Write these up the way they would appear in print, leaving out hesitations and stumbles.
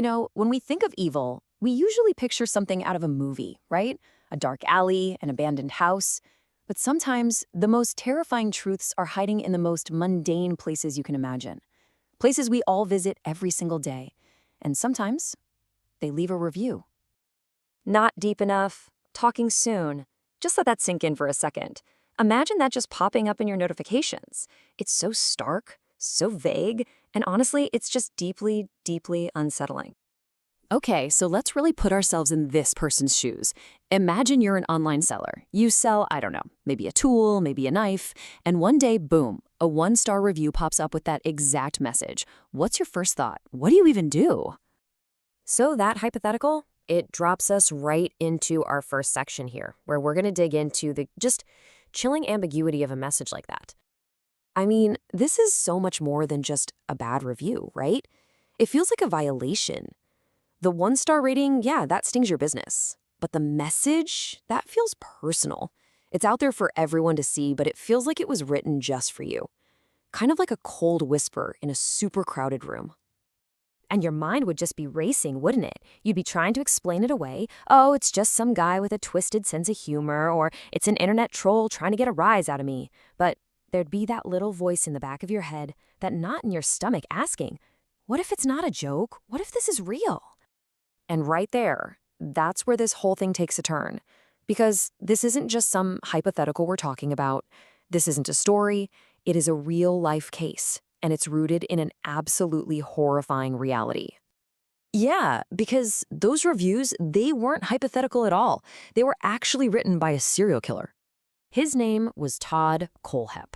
When we think of evil, we usually picture something out of a movie, right? A dark alley, an abandoned house. But sometimes the most terrifying truths are hiding in the most mundane places you can imagine. Places we all visit every single day. And sometimes they leave a review. Not deep enough. Talking soon. Just let that sink in for a second. Imagine that just popping up in your notifications. It's so stark, so vague, and honestly, it's just deeply, deeply unsettling. Okay, so let's really put ourselves in this person's shoes. Imagine you're an online seller. You sell, I don't know, maybe a tool, maybe a knife, and one day, boom, a one-star review pops up with that exact message. What's your first thought? What do you even do? So that hypothetical, it drops us right into our first section here, where we're going to dig into the just chilling ambiguity of a message like that. I mean, this is so much more than just a bad review, right? It feels like a violation. The one-star rating, yeah, that stings your business. But the message, that feels personal. It's out there for everyone to see, but it feels like it was written just for you. Kind of like a cold whisper in a super crowded room. And your mind would just be racing, wouldn't it? You'd be trying to explain it away. Oh, it's just some guy with a twisted sense of humor, or it's an internet troll trying to get a rise out of me. But there'd be that little voice in the back of your head, that knot in your stomach asking, what if it's not a joke? What if this is real? And right there, that's where this whole thing takes a turn. Because this isn't just some hypothetical we're talking about. This isn't a story. It is a real-life case, and it's rooted in an absolutely horrifying reality. Yeah, because those reviews, they weren't hypothetical at all. They were actually written by a serial killer. His name was Todd Kohlhepp.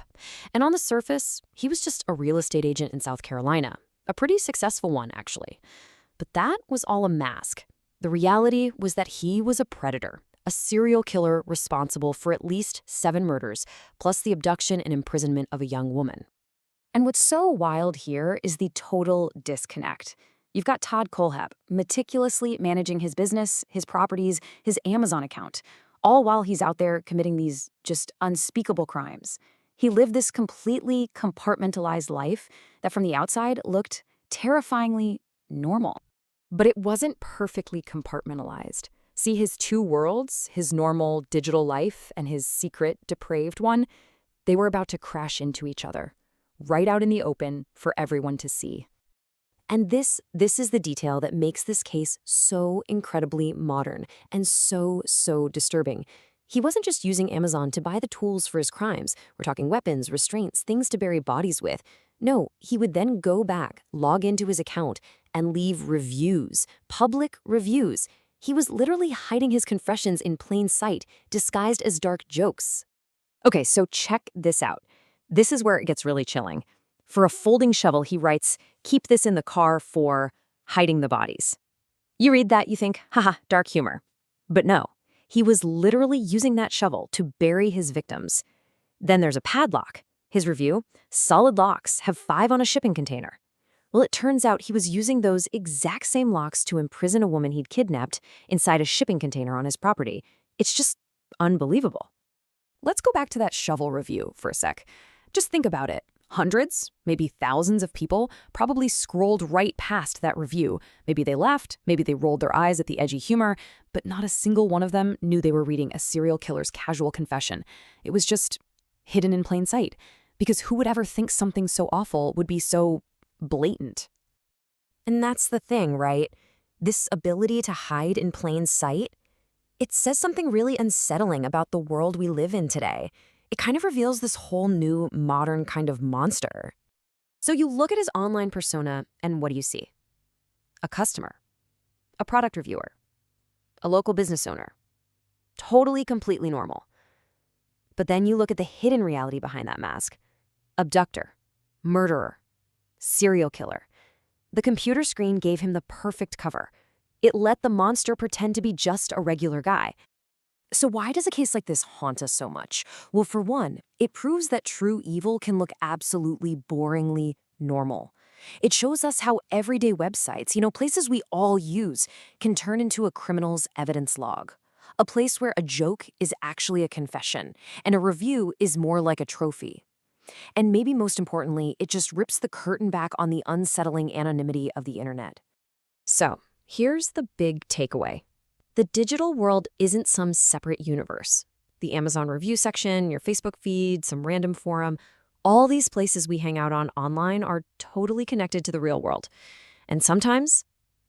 And on the surface, he was just a real estate agent in South Carolina. A pretty successful one, actually. But that was all a mask. The reality was that he was a predator, a serial killer responsible for at least 7 murders, plus the abduction and imprisonment of a young woman. And what's so wild here is the total disconnect. You've got Todd Kohlhepp meticulously managing his business, his properties, his Amazon account, all while he's out there committing these just unspeakable crimes. He lived this completely compartmentalized life that from the outside looked terrifyingly normal. But it wasn't perfectly compartmentalized. See, his two worlds, his normal digital life and his secret, depraved one, they were about to crash into each other, right out in the open for everyone to see. And this is the detail that makes this case so incredibly modern and so disturbing. He wasn't just using Amazon to buy the tools for his crimes. We're talking weapons, restraints, things to bury bodies with. No, he would then go back, log into his account, and leave reviews, public reviews. He was literally hiding his confessions in plain sight, disguised as dark jokes. Okay, so check this out. This is where it gets really chilling. For a folding shovel, he writes, "Keep this in the car for hiding the bodies." You read that, you think, haha, dark humor. But no, he was literally using that shovel to bury his victims. Then there's a padlock. His review, "Solid locks, have 5 on a shipping container." Well, it turns out he was using those exact same locks to imprison a woman he'd kidnapped inside a shipping container on his property. It's just unbelievable. Let's go back to that shovel review for a sec. Just think about it. Hundreds, maybe thousands of people probably scrolled right past that review. Maybe they left, maybe they rolled their eyes at the edgy humor, but not a single one of them knew they were reading a serial killer's casual confession. It was just hidden in plain sight. Because who would ever think something so awful would be so blatant? And that's the thing, right? This ability to hide in plain sight, it says something really unsettling about the world we live in today. It kind of reveals this whole new modern kind of monster. So you look at his online persona, and what do you see? A customer, a product reviewer, a local business owner. Totally, completely normal. But then you look at the hidden reality behind that mask. Abductor, murderer, serial killer. The computer screen gave him the perfect cover. It let the monster pretend to be just a regular guy. So why does a case like this haunt us so much? Well, for one, it proves that true evil can look absolutely boringly normal. It shows us how everyday websites, places we all use, can turn into a criminal's evidence log. A place where a joke is actually a confession, and a review is more like a trophy. And maybe most importantly, it just rips the curtain back on the unsettling anonymity of the internet. So, here's the big takeaway. The digital world isn't some separate universe. The Amazon review section, your Facebook feed, some random forum, all these places we hang out on online are totally connected to the real world. And sometimes,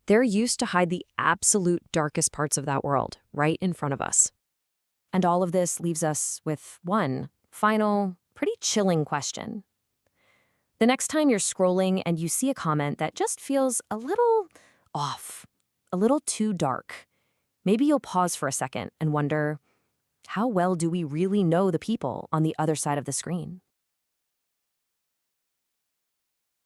they're used to hide the absolute darkest parts of that world right in front of us. And all of this leaves us with one final, pretty chilling question. The next time you're scrolling and you see a comment that just feels a little off, a little too dark, maybe you'll pause for a second and wonder, how well do we really know the people on the other side of the screen?